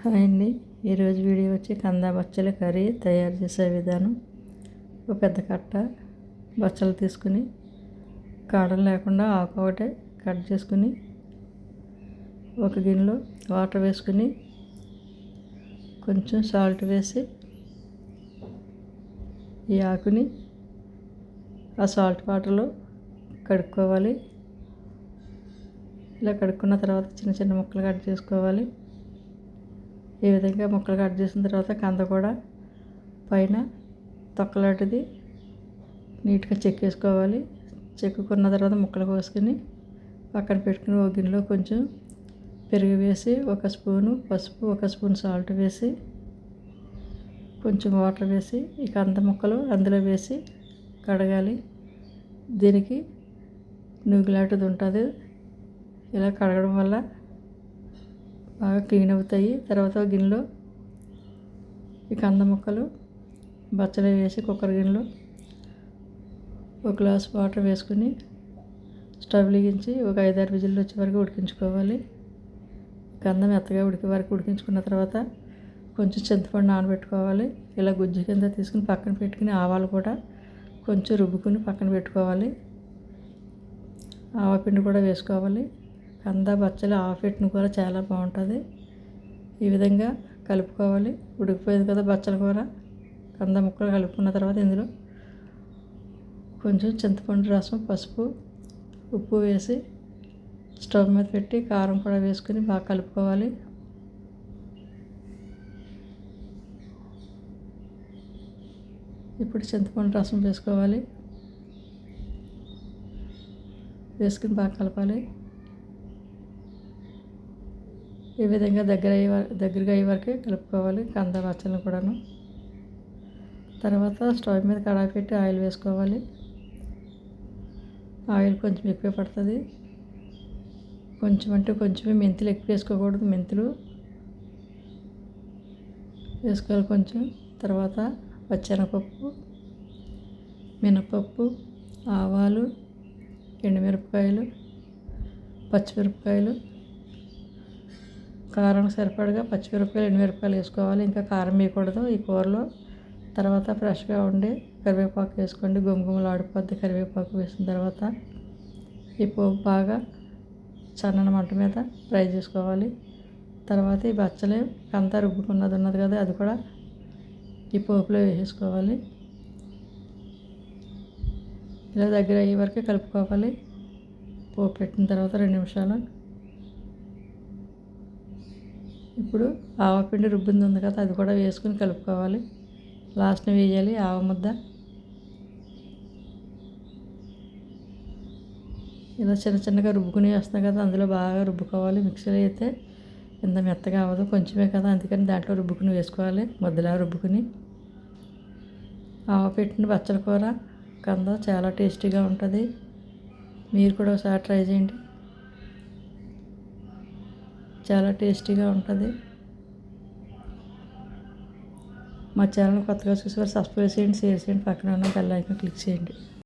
Hi అండి. ఈరోజు video వచ్చి కంద బచ్చల కర్రీ తయారు చేసే విధానం. ఒక పెద్ద కట్ట బచ్చలు తీసుకుని కాడలు లేకుండా ఆకు ఒకటే కట్ చేసుకుని ఒక గిన్నెలో వాటర్ వేసుకుని కొంచెం సాల్ట్ వేసి ఈ ఆకుని ఆ సాల్ట్ వాటర్లో కడుక్కోవాలి. ఇలా కడుక్కున్న తర్వాత చిన్న చిన్న ముక్కలు కట్ చేసుకోవాలి. ఈ విధంగా ముక్కలు కట్ చేసిన తర్వాత కంద కూడా పైన తొక్కలాంటిది నీట్గా చెక్కేసుకోవాలి. చెక్కుకున్న తర్వాత ముక్కలు కోసుకుని పక్కన పెట్టుకుని ఒక గిన్నెలో కొంచెం పెరుగు వేసి ఒక స్పూను పసుపు ఒక స్పూన్ సాల్ట్ వేసి కొంచెం వాటర్ వేసి ఈ కంద ముక్కలు అందులో వేసి కడగాలి. దీనికి నూగులాంటిది ఉంటుంది. ఇలా కడగడం వల్ల బాగా క్లీన్ అవుతాయి. తర్వాత గిన్నెలో ఈ కంద ముక్కలు బచ్చలు వేసి కుక్కర్ గిన్నెలో ఒక గ్లాస్ వాటర్ వేసుకుని స్టవ్ వెలిగించి ఒక 5-6 విజిల్లు వచ్చే వరకు ఉడికించుకోవాలి. కంద మెత్తగా ఉడికే వరకు ఉడికించుకున్న తర్వాత కొంచెం చింతపండు నానబెట్టుకోవాలి. ఇలా గుజ్జు కింద తీసుకుని పక్కన పెట్టుకుని ఆవాలు కూడా కొంచెం రుబ్బుకుని పక్కన పెట్టుకోవాలి. ఆవపిండి కూడా వేసుకోవాలి. కంద బచ్చలు ఆవపెట్టిన కూర చాలా బాగుంటుంది. ఈ విధంగా కలుపుకోవాలి. ఉడికిపోయింది కదా బచ్చల కూర. కంద ముక్కలు కలుపుకున్న తర్వాత ఇందులో కొంచెం చింతపండు రసం పసుపు ఉప్పు వేసి స్టవ్ మీద పెట్టి కారం కూడా వేసుకుని బాగా కలుపుకోవాలి. ఇప్పుడు చింతపండు రసం వేసుకోవాలి. వేసుకుని బాగా కలపాలి. ఈ విధంగా దగ్గరగా అయ్యే వరకే కలుపుకోవాలి కంద బచ్చలను కూడాను. తర్వాత స్టవ్ మీద కడాయి పెట్టి ఆయిల్ వేసుకోవాలి. ఆయిల్ కొంచెం ఎక్కువ పడుతుంది. కొంచెం అంటే కొంచెమే, మెంతులు ఎక్కువ వేసుకోకూడదు. మెంతులు వేసుకోవాలి కొంచెం. తర్వాత పచ్చెనగపప్పు మినపప్పు ఆవాలు ఎండుమిరపకాయలు పచ్చిమిరపకాయలు కారం సరిపడగా పచ్చిమిరపకాయలు ఎండుమిరపకాయలు వేసుకోవాలి. ఇంకా కారం వేయకూడదు ఈ కూరలో. తర్వాత ఫ్రెష్గా ఉండి కరివేపాకు వేసుకోండి. గుమగుమలు ఆడిపోద్ది కరివేపాకు వేసిన తర్వాత. ఈ పోపు బాగా సన్నని మంట మీద ఫ్రై చేసుకోవాలి. తర్వాత ఈ బచ్చలు కంద రుబ్బుకున్నది ఉన్నది కదా, అది కూడా ఈ పోపులో వేసేసుకోవాలి. ఇలా దగ్గర అయ్యే వరకే కలుపుకోవాలి. పోపు పెట్టిన తర్వాత 2 నిమిషాలు. ఇప్పుడు ఆవపిండి రుబ్బింది ఉంది కదా, అది కూడా వేసుకుని కలుపుకోవాలి. లాస్ట్న వేయాలి ఆవ ముద్ద. ఇలా చిన్న చిన్నగా రుబ్బుకుని వేస్తున్నాం కదా, అందులో బాగా రుబ్బుకోవాలి. మిక్సీలో అయితే ఇంత మెత్తగా అవ్వదు, కొంచెమే కదా, అందుకని దాంట్లో రుబ్బుకుని వేసుకోవాలి. ముద్దలా రుబ్బుకుని. ఆవ పెట్టిన బచ్చల కూర కంద చాలా టేస్టీగా ఉంటుంది. మీరు కూడా ఒకసారి ట్రై చేయండి. చాలా టేస్టీగా ఉంటుంది. మా ఛానల్ కొత్తగా చూసేవారు సబ్స్క్రైబ్ చేయండి, షేర్ చేయండి, పక్కన ఉన్న బెల్ ఐకాన్ క్లిక్ చేయండి.